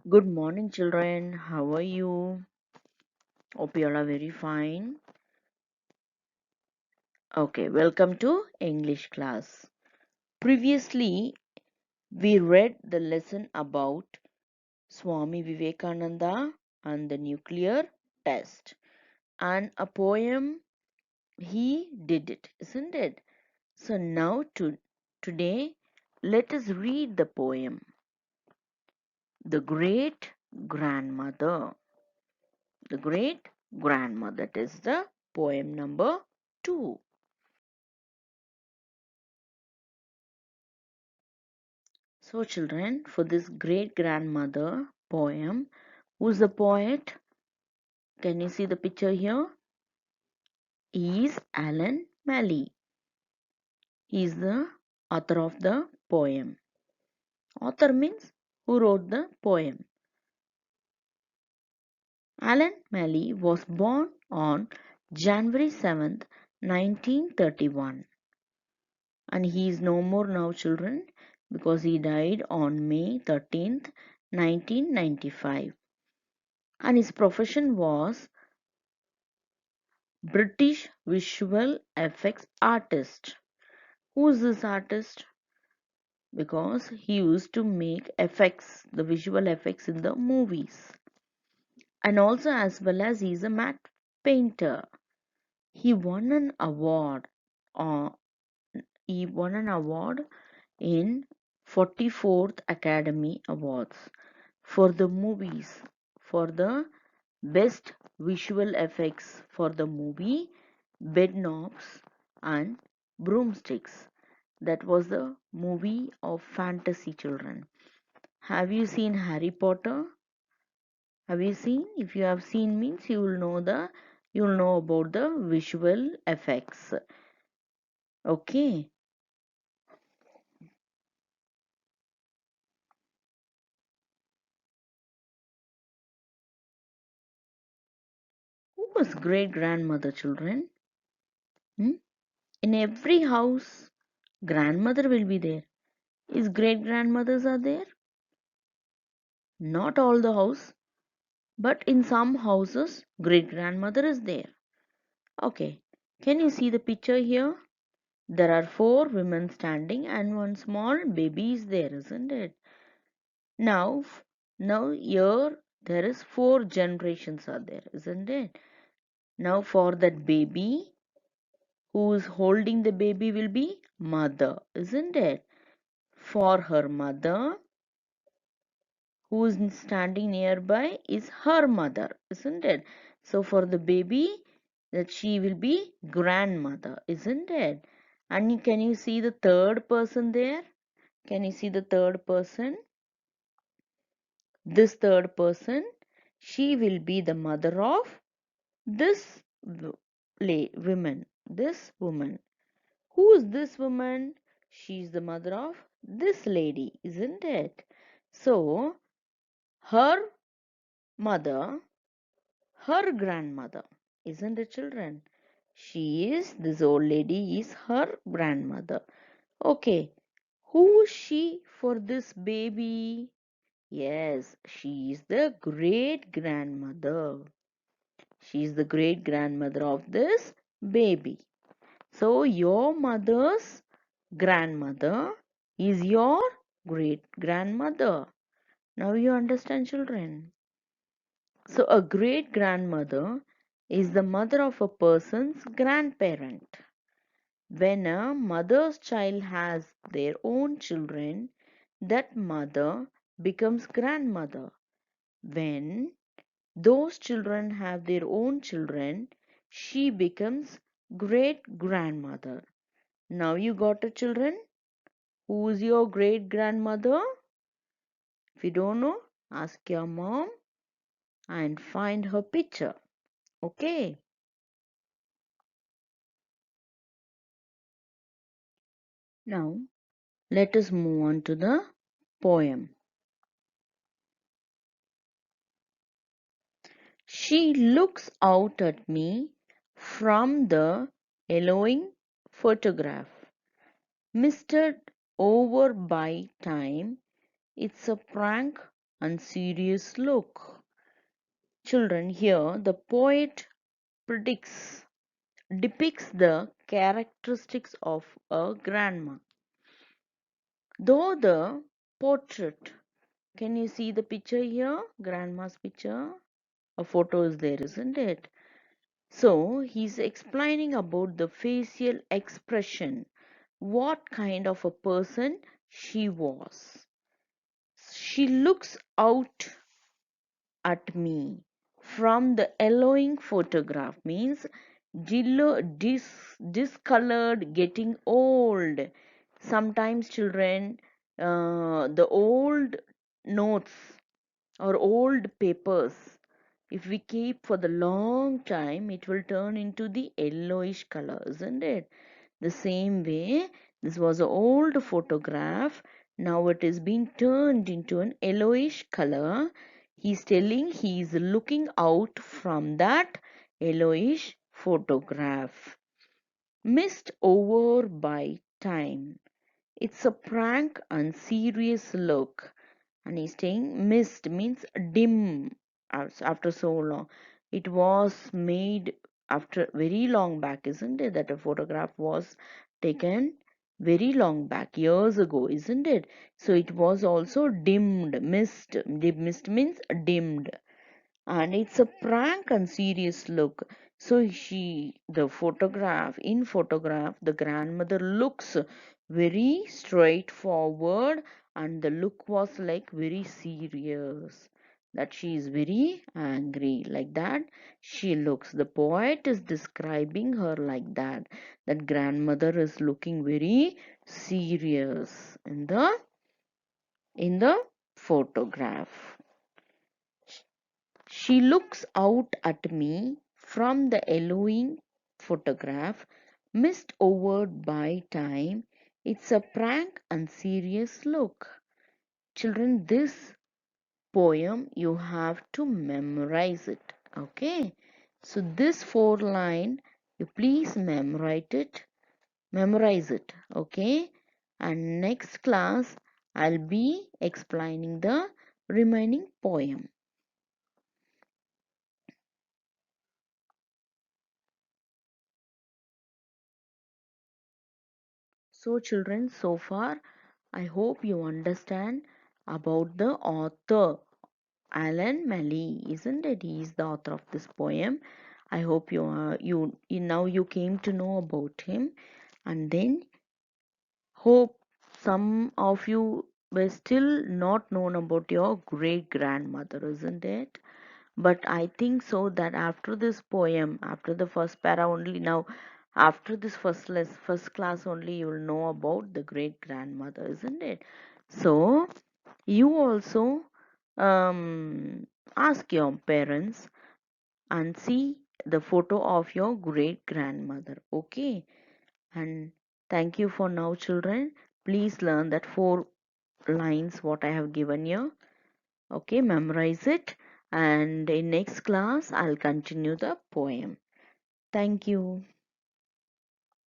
Good morning, children. How are you? Hope you all are very fine. Okay, welcome to English class. Previously, we read the lesson about Swami Vivekananda and the nuclear test, and a poem he did it, isn't it? So now today, let us read the poem, The Great Grandmother. The Great Grandmother. That is the poem number 2. So, children, for this great grandmother poem, who's the poet? Can you see the picture here? Is Alan Malley. He is the author of the poem. Author means who wrote the poem. Alan Malley was born on January 7th, 1931. And he is no more now, children, because he died on May 13th, 1995. And his profession was British visual effects artist. Who is this artist? Because he used to make effects, the visual effects in the movies. And also as well as he is a matte painter. He won an award. Uh, he won an award in 44th Academy Awards for the movies, for the best visual effects for the movie Bedknobs and Broomsticks. That was the movie of fantasy, children. Have you seen Harry Potter? Have you seen? If you have seen means you will know about the visual effects. Okay. Who was great grandmother, children? Hmm? In every house, grandmother will be there. Is great grandmothers are there? Not all the house, but in some houses, great grandmother is there. Okay, can you see the picture here? There are four women standing and one small baby is there, isn't it? Now, now here there is four generations are there, isn't it? Now for that baby, who is holding the baby will be mother, isn't it? For her mother, who is standing nearby is her mother, isn't it? So for the baby, that she will be grandmother, isn't it? And can you see the third person there? Can you see the third person? This third person, she will be the mother of this woman. This woman. Who is this woman? She is the mother of this lady, isn't it? So her mother, her grandmother, isn't it, children? This old lady is her grandmother. Okay, who is she for this baby? Yes, she is the great grandmother. She is the great grandmother of this baby. So, your mother's grandmother is your great grandmother. Now, you understand, children? So, a great grandmother is the mother of a person's grandparent. When a mother's child has their own children, that mother becomes grandmother. When those children have their own children, she becomes great grandmother. Now you got a children? Who is your great grandmother? If you don't know, ask your mom and find her picture. Okay. Now let us move on to the poem. She looks out at me from the yellowing photograph, misted over by time. It's a prank and serious look. Children, here the poet predicts, depicts the characteristics of a grandma. Though the portrait, can you see the picture here? Grandma's picture. A photo is there, isn't it? So he's explaining about the facial expression, what kind of a person she was. She looks out at me from the yellowing photograph, means discolored, getting old. Sometimes children, the old notes or old papers, if we keep for the long time, it will turn into the yellowish color, isn't it? The same way, this was an old photograph. Now it is being turned into an yellowish color. He's telling he's looking out from that yellowish photograph. Missed over by time. It's a prank and serious look. And he's saying mist means dim after so long. It was made after very long back, isn't it? That a photograph was taken very long back, years ago, isn't it? So it was also dimmed, mist. Mist means dimmed, and it's a prank and serious look. So the photograph, in photograph, the grandmother looks very straightforward, and the look was like very serious, that she is very angry, like that she looks. The poet is describing her like that, that grandmother is looking very serious in the photograph. She looks out at me from the yellowing photograph, mist over by time. It's a prank and serious look. Children, this poem you have to memorize it. Okay? So this four line, you please memorize it. Okay? And next class I'll be explaining the remaining poem. So children, so far I hope you understand about the author, Alan Malley, isn't it? He is the author of this poem. I hope now you came to know about him, and then hope some of you were still not known about your great grandmother, isn't it? But I think so that after this poem, after the first para only, now after this first class only, you will know about the great grandmother, isn't it? So you also um, ask your parents and see the photo of your great grandmother. Okay, and thank you for now, children. Please learn that four lines what I have given you. Okay, memorize it, and in next class I'll continue the poem. Thank you.